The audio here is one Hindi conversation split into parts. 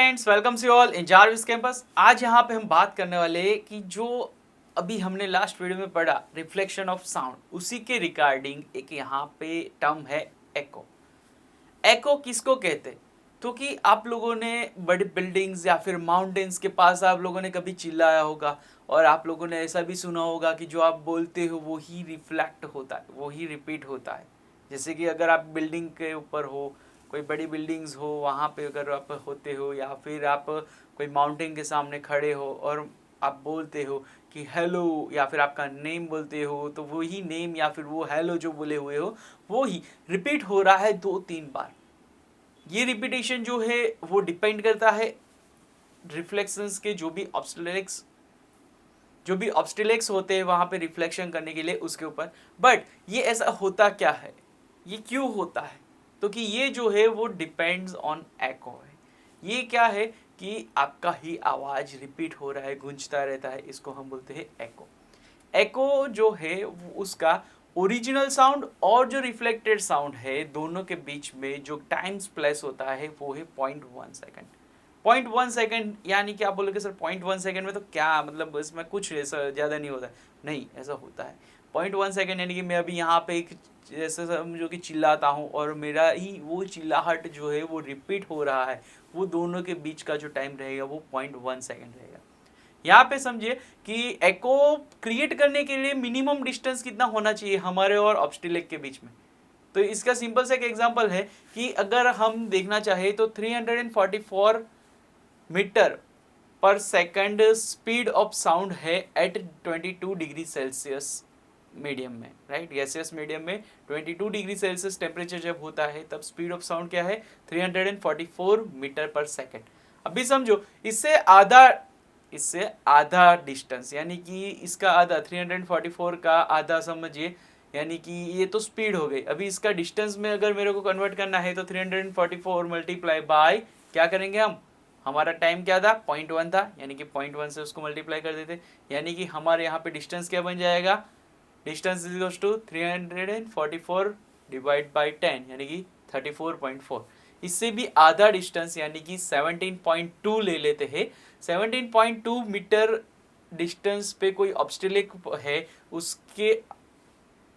Friends, welcome you all in Jarvis campus. आज यहाँ पे हम बात करने वाले हैं कि जो अभी हमने लास्ट वीडियो में पढ़ा रिफ्लेक्शन ऑफ साउंड, उसी के रिगार्डिंग एक यहाँ पे टर्म है एको। एको किसको कहते हैं? तो कि आप लोगों ने बड़ी बिल्डिंग्स या फिर माउंटेन्स के पास आप लोगों ने कभी चिल्लाया होगा और आप लोगों ने ऐसा भी सुना होगा कि जो आप बोलते हो वो ही रिफ्लेक्ट होता है, वो ही रिपीट होता है। जैसे कि अगर आप बिल्डिंग के ऊपर हो, कोई बड़ी बिल्डिंग्स हो, वहाँ पे अगर आप होते हो या फिर आप कोई माउंटेन के सामने खड़े हो और आप बोलते हो कि हेलो या फिर आपका नेम बोलते हो, तो वही नेम या फिर वो हेलो जो बोले हुए हो वो ही रिपीट हो रहा है 2-3 बार। ये रिपीटेशन जो है वो डिपेंड करता है रिफ्लेक्शंस के जो भी ऑब्स्टिलेक्स होते हैं वहाँ पे रिफ्लेक्शन करने के लिए उसके ऊपर। बट ये ऐसा होता क्या है, ये क्यों होता है? तो कि ये जो है वो डिपेंड्स ऑन एको है। ये क्या है कि आपका ही आवाज़ रिपीट हो रहा है, गूंजता रहता है, इसको हम बोलते हैं एको। एको जो है उसका ओरिजिनल साउंड और जो रिफ्लेक्टेड साउंड है दोनों के बीच में जो टाइम प्लेस होता है वो है 0.1 सेकेंड। 0.1 सेकेंड यानी कि आप बोलोगे सर 0.1 सेकेंड में तो क्या मतलब, इसमें कुछ ऐसा ज़्यादा नहीं होता है। नहीं, ऐसा होता है। 0.1 सेकेंड यानी कि मैं अभी यहाँ पे एक जैसे समझो कि चिल्लाता हूँ और मेरा ही वो चिल्लाहट जो है वो रिपीट हो रहा है, वो दोनों के बीच का जो टाइम रहेगा वो 0.1 सेकेंड रहेगा। यहाँ पे समझिए कि एको क्रिएट करने के लिए मिनिमम डिस्टेंस कितना होना चाहिए हमारे और ऑब्स्टिलेक के बीच में। तो इसका सिंपल सा एक एग्जांपल है कि अगर हम देखना चाहे तो 344 मीटर पर सेकंड स्पीड ऑफ साउंड है एट 22 डिग्री सेल्सियस मीडियम में, राइट। गैसियस मीडियम में 22 डिग्री सेल्सियस टेम्परेचर जब होता है तब स्पीड ऑफ साउंड क्या है, 344 मीटर पर सेकंड। अभी समझो इससे आधा डिस्टेंस यानी कि इसका आधा 344 का आधा समझिए, यानी कि ये तो स्पीड हो गई। अभी इसका डिस्टेंस में अगर मेरे को कन्वर्ट करना है तो 344 मल्टीप्लाई बाय क्या करेंगे हम, हमारा टाइम क्या था 0.1 था, यानी कि 0.1 से उसको मल्टीप्लाई कर देते, यानी कि हमारे यहाँ पे डिस्टेंस क्या बन जाएगा, distance is equals to 344 divide by 10 यानी कि 34.4। इससे भी आधा डिस्टेंस यानी कि 17.2 ले लेते हैं। 17.2 मीटर डिस्टेंस पे कोई ऑब्स्टेलिक है, उसके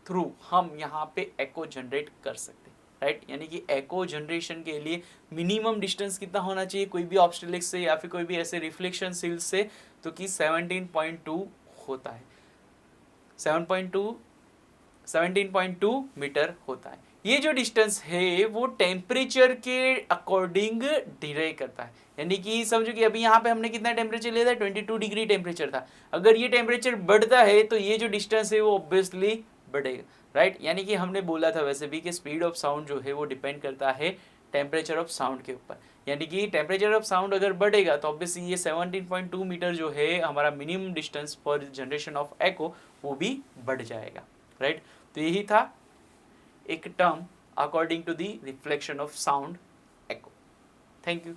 थ्रू हम यहाँ पे एको जनरेट कर सकते हैं, राइट। यानी कि एको जनरेशन के लिए मिनिमम डिस्टेंस कितना होना चाहिए कोई भी ऑब्स्टेलिक से या फिर कोई भी ऐसे रिफ्लेक्शन सील से, तो कि 17.2 होता है। 17.2 मीटर होता है। ये जो डिस्टेंस है वो टेम्परेचर के अकॉर्डिंग डिरे करता है। यानी कि समझो कि अभी यहाँ पे हमने कितना टेम्परेचर लिया था, 22 डिग्री टेम्परेचर था। अगर ये टेम्परेचर बढ़ता है तो ये जो डिस्टेंस है वो ऑब्वियसली बढ़ेगा, राइट। यानी कि हमने बोला था वैसे भी कि स्पीड ऑफ साउंड जो है वो डिपेंड करता है टेम्परेचर ऑफ साउंड के ऊपर। यानी कि टेम्परेचर ऑफ साउंड अगर बढ़ेगा तो ऑब्वियसली ये 17.2 मीटर जो है हमारा minimum distance for generation of echo वो भी बढ़ जाएगा, राइट। तो यही था एक term according to the reflection of sound echo. Thank you.